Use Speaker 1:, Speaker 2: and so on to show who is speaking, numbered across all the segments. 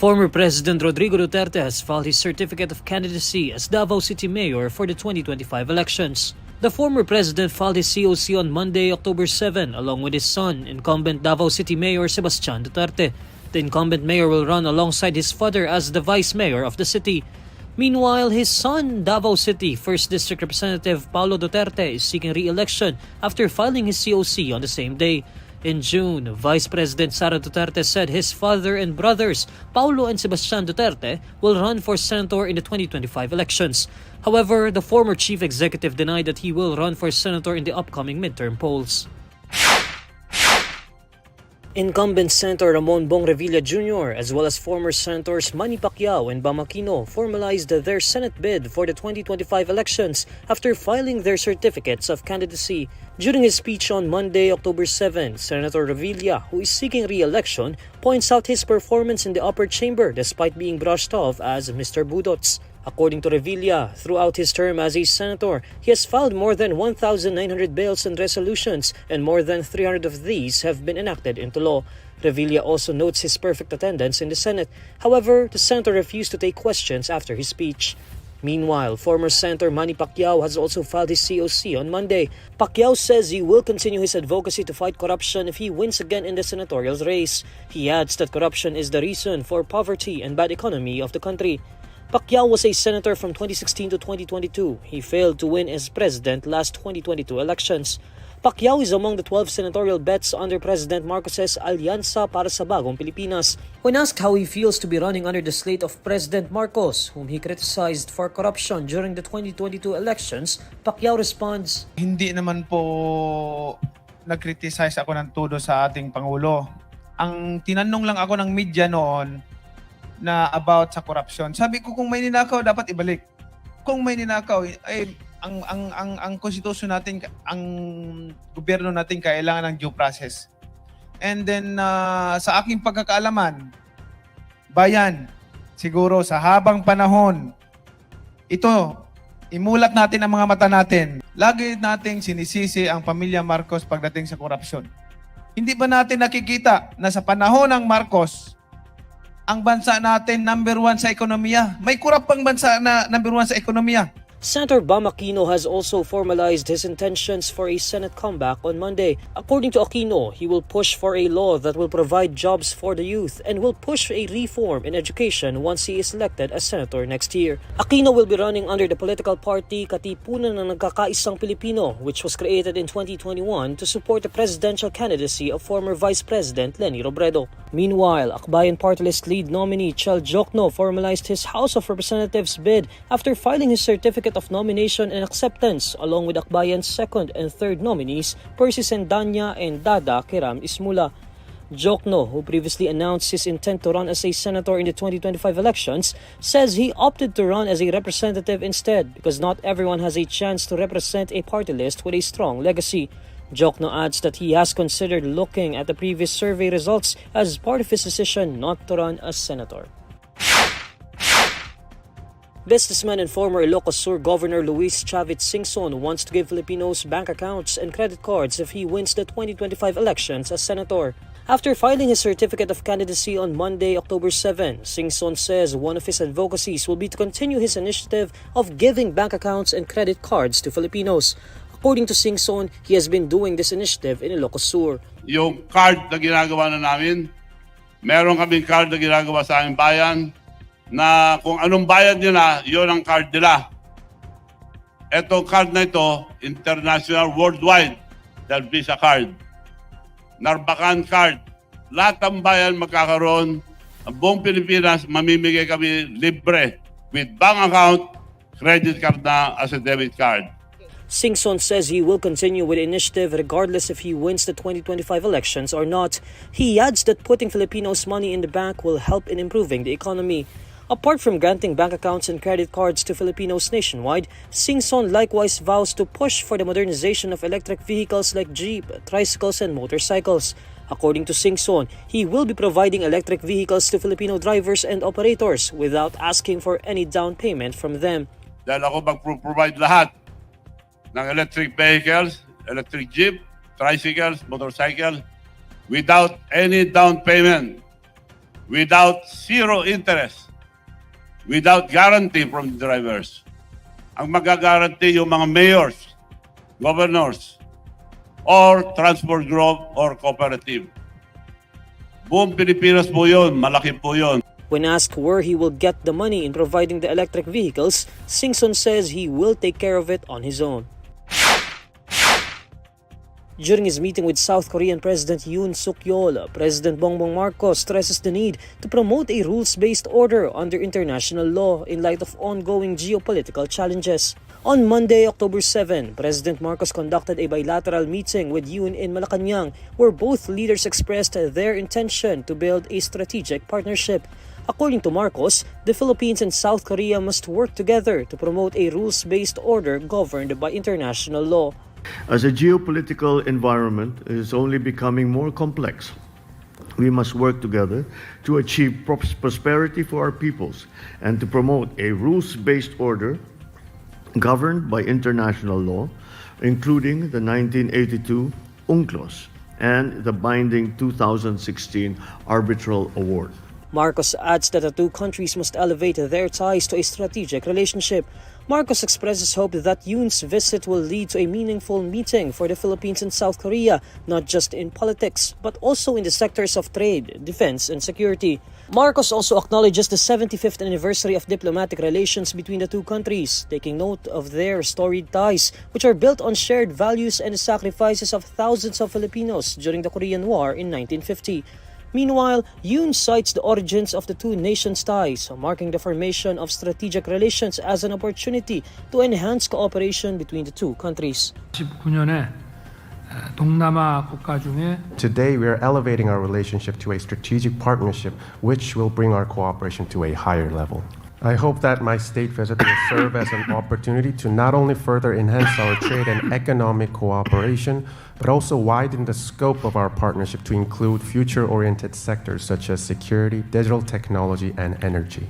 Speaker 1: Former President Rodrigo Duterte has filed his certificate of candidacy as Davao City Mayor for the 2025 elections. The former president filed his COC on Monday, October 7, along with his son, incumbent Davao City Mayor Sebastian Duterte. The incumbent mayor will run alongside his father as the vice mayor of the city. Meanwhile, his son, Davao City 1st District Representative Paulo Duterte, is seeking re-election after filing his COC on the same day. In June, Vice President Sara Duterte said his father and brothers, Paulo and Sebastian Duterte, will run for senator in the 2025 elections. However, the former chief executive denied that he will run for senator in the upcoming midterm polls. Incumbent Senator Bong Revilla Jr. as well as former Senators Manny Pacquiao and Aquino formalized their Senate bid for the 2025 elections after filing their certificates of candidacy. During his speech on Monday, October 7, Senator Revilla, who is seeking re-election, points out his performance in the upper chamber despite being brushed off as Mr. Budots. According to Revilla, throughout his term as a senator, he has filed more than 1,900 bills and resolutions, and more than 300 of these have been enacted into law. Revilla also notes his perfect attendance in the Senate. However, the senator refused to take questions after his speech. Meanwhile, former Senator Manny Pacquiao has also filed his COC on Monday. Pacquiao says he will continue his advocacy to fight corruption if he wins again in the senatorial race. He adds that corruption is the reason for poverty and bad economy of the country. Pacquiao was a senator from 2016 to 2022. He failed to win as president last 2022 elections. Pacquiao is among the 12 senatorial bets under President Marcos's Alyansa para sa Bagong Pilipinas. When asked how he feels to be running under the slate of President Marcos, whom he criticized for corruption during the 2022 elections, Pacquiao responds,
Speaker 2: "Hindi naman po nag-criticize ako ng todo sa ating Pangulo. Ang tinanong lang ako ng media noon na about sa corruption. Sabi ko, kung may ninakaw, dapat ibalik. Kung may ninakaw, ay ang konstitusyon natin, ang gobyerno natin kailangan ng due process. And then sa aking pagkakaalaman, bayan, siguro sa habang panahon, ito, imulat natin ang mga mata natin. Lagi nating sinisisi ang pamilya Marcos pagdating sa korupsyon. Hindi ba natin nakikita na sa panahon ng Marcos, ang bansa natin number 1 sa ekonomiya? May kurap pang bansa na number 1 sa ekonomiya.
Speaker 1: Senator Bam Aquino has also formalized his intentions for a Senate comeback on Monday. According to Aquino, he will push for a law that will provide jobs for the youth and will push a reform in education once he is elected as senator next year. Aquino will be running under the political party Katipunan ng Nagkakaisang Pilipino, which was created in 2021 to support the presidential candidacy of former Vice President Leni Robredo. Meanwhile, Akbayan Party List lead nominee Chel Jokno formalized his House of Representatives bid after filing his certificate of nomination and acceptance along with Akbayan's second and third nominees Percy Sendanya and Dada Kiram Ismula. Jokno, who previously announced his intent to run as a senator in the 2025 elections, says he opted to run as a representative instead because not everyone has a chance to represent a party list with a strong legacy. Jokno adds that he has considered looking at the previous survey results as part of his decision not to run as senator. Businessman and former Ilocos Sur Governor Luis Chavit Singson wants to give Filipinos bank accounts and credit cards if he wins the 2025 elections as senator. After filing his certificate of candidacy on Monday, October 7, Singson says one of his advocacies will be to continue his initiative of giving bank accounts and credit cards to Filipinos. According to Singson, he has been doing this initiative in Ilocos Sur.
Speaker 3: Yung card na ginagawa na namin, meron kaming card na ginagawa sa aming bayan, na kung anong bayad nila, yun ang card nila. Itong card na ito, international, worldwide, dahil Visa card. Narbacan card. Lahat ng bayan magkakaroon, ang buong Pilipinas, mamimigay kami libre with bank account, credit card na as a debit card.
Speaker 1: Singson says he will continue with the initiative regardless if he wins the 2025 elections or not. He adds that putting Filipinos' money in the bank will help in improving the economy. Apart from granting bank accounts and credit cards to Filipinos nationwide, Singson likewise vows to push for the modernization of electric vehicles like jeep, tricycles, and motorcycles. According to Singson, he will be providing electric vehicles to Filipino drivers and operators without asking for any down payment from them.
Speaker 3: Dahil ako mag-provide lahat ng electric vehicles, electric jeep, tricycles, motorcycles, without any down payment. without zero interest, without guarantee from the drivers. Ang magagaranti yung mga mayors, governors, or transport group or cooperative. Buong Pilipinas po yun, malaki po yun.
Speaker 1: When asked where he will get the money in providing the electric vehicles, Singson says he will take care of it on his own. During his meeting with South Korean President Yoon, President Bongbong Marcos stresses the need to promote a rules-based order under international law in light of ongoing geopolitical challenges. On Monday, October 7, President Marcos conducted a bilateral meeting with Yoon in Malacanang, where both leaders expressed their intention to build a strategic partnership. According to Marcos, the Philippines and South Korea must work together to promote a rules-based order governed by international law.
Speaker 4: As a geopolitical environment is only becoming more complex, we must work together to achieve prosperity for our peoples and to promote a rules-based order governed by international law, including the 1982 UNCLOS and the binding 2016 Arbitral Award.
Speaker 1: Marcos adds that the two countries must elevate their ties to a strategic relationship. Marcos expresses hope that Yoon's visit will lead to a meaningful meeting for the Philippines and South Korea, not just in politics, but also in the sectors of trade, defense, and security. Marcos also acknowledges the 75th anniversary of diplomatic relations between the two countries, taking note of their storied ties, which are built on shared values and the sacrifices of thousands of Filipinos during the Korean War in 1950. Meanwhile, Yoon cites the origins of the two nations' ties, marking the formation of strategic relations as an opportunity to enhance cooperation between the two countries.
Speaker 5: 19년에 동남아 국가 중에
Speaker 6: Today, we are elevating our relationship to a strategic partnership which will bring our cooperation to a higher level. I hope that my state visit will serve as an opportunity to not only further enhance our trade and economic cooperation, but also widen the scope of our partnership to include future-oriented sectors such as security, digital technology, and energy.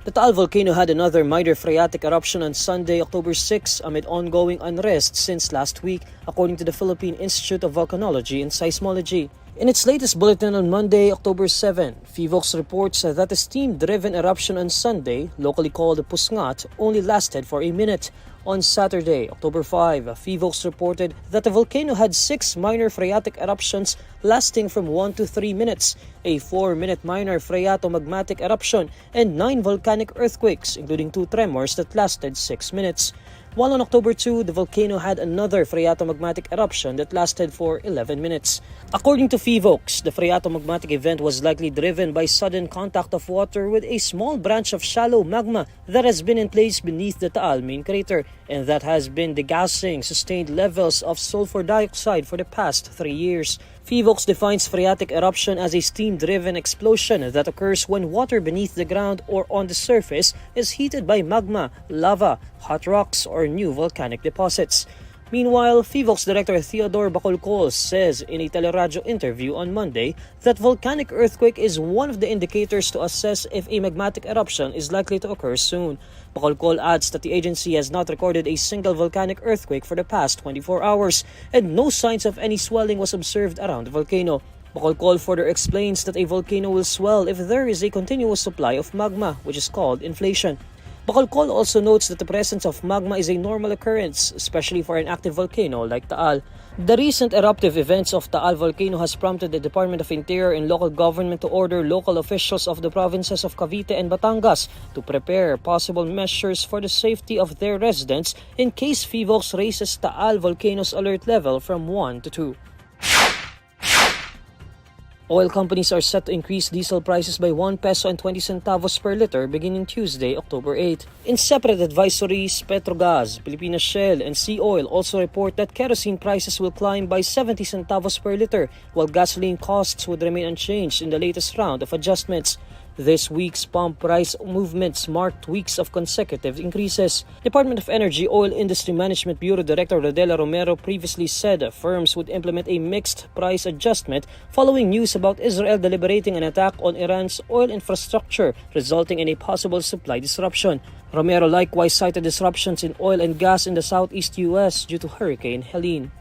Speaker 1: The Taal Volcano had another minor phreatic eruption on Sunday, October 6, amid ongoing unrest since last week, according to the Philippine Institute of Volcanology and Seismology. In its latest bulletin on Monday, October 7, Phivolcs reports that the steam-driven eruption on Sunday, locally called Pusngat, only lasted for a minute. On Saturday, October 5, Phivolcs reported that the volcano had 6 minor phreatic eruptions lasting from 1 to 3 minutes, a 4-minute minor phreatomagmatic eruption, and 9 volcanic earthquakes, including 2 tremors that lasted 6 minutes. While on October 2, the volcano had another phreatomagmatic eruption that lasted for 11 minutes. According to Phivolcs, the phreatomagmatic event was likely driven by sudden contact of water with a small branch of shallow magma that has been in place beneath the Taal main crater and that has been degassing sustained levels of sulfur dioxide for the past 3 years. Phivolcs defines phreatic eruption as a steam-driven explosion that occurs when water beneath the ground or on the surface is heated by magma, lava, hot rocks, or new volcanic deposits. Meanwhile, Phivolcs Director Theodore Bacolcol says in a teleradyo interview on Monday that volcanic earthquake is one of the indicators to assess if a magmatic eruption is likely to occur soon. Bacolcol adds that the agency has not recorded a single volcanic earthquake for the past 24 hours and no signs of any swelling was observed around the volcano. Bacolcol further explains that a volcano will swell if there is a continuous supply of magma, which is called inflation. Bacolcol also notes that the presence of magma is a normal occurrence, especially for an active volcano like Taal. The recent eruptive events of Taal Volcano has prompted the Department of Interior and local government to order local officials of the provinces of Cavite and Batangas to prepare possible measures for the safety of their residents in case Phivolcs raises Taal Volcano's alert level from 1 to 2. Oil companies are set to increase diesel prices by 1 peso and 20 centavos per liter beginning Tuesday, October 8. In separate advisories, Petrogas, Pilipinas Shell, and Sea Oil also report that kerosene prices will climb by 70 centavos per liter, while gasoline costs would remain unchanged in the latest round of adjustments. This week's pump price movements marked weeks of consecutive increases. Department of Energy Oil Industry Management Bureau Director Rodela Romero previously said firms would implement a mixed price adjustment following news about Israel deliberating an attack on Iran's oil infrastructure, resulting in a possible supply disruption. Romero likewise cited disruptions in oil and gas in the southeast U.S. due to Hurricane Helene.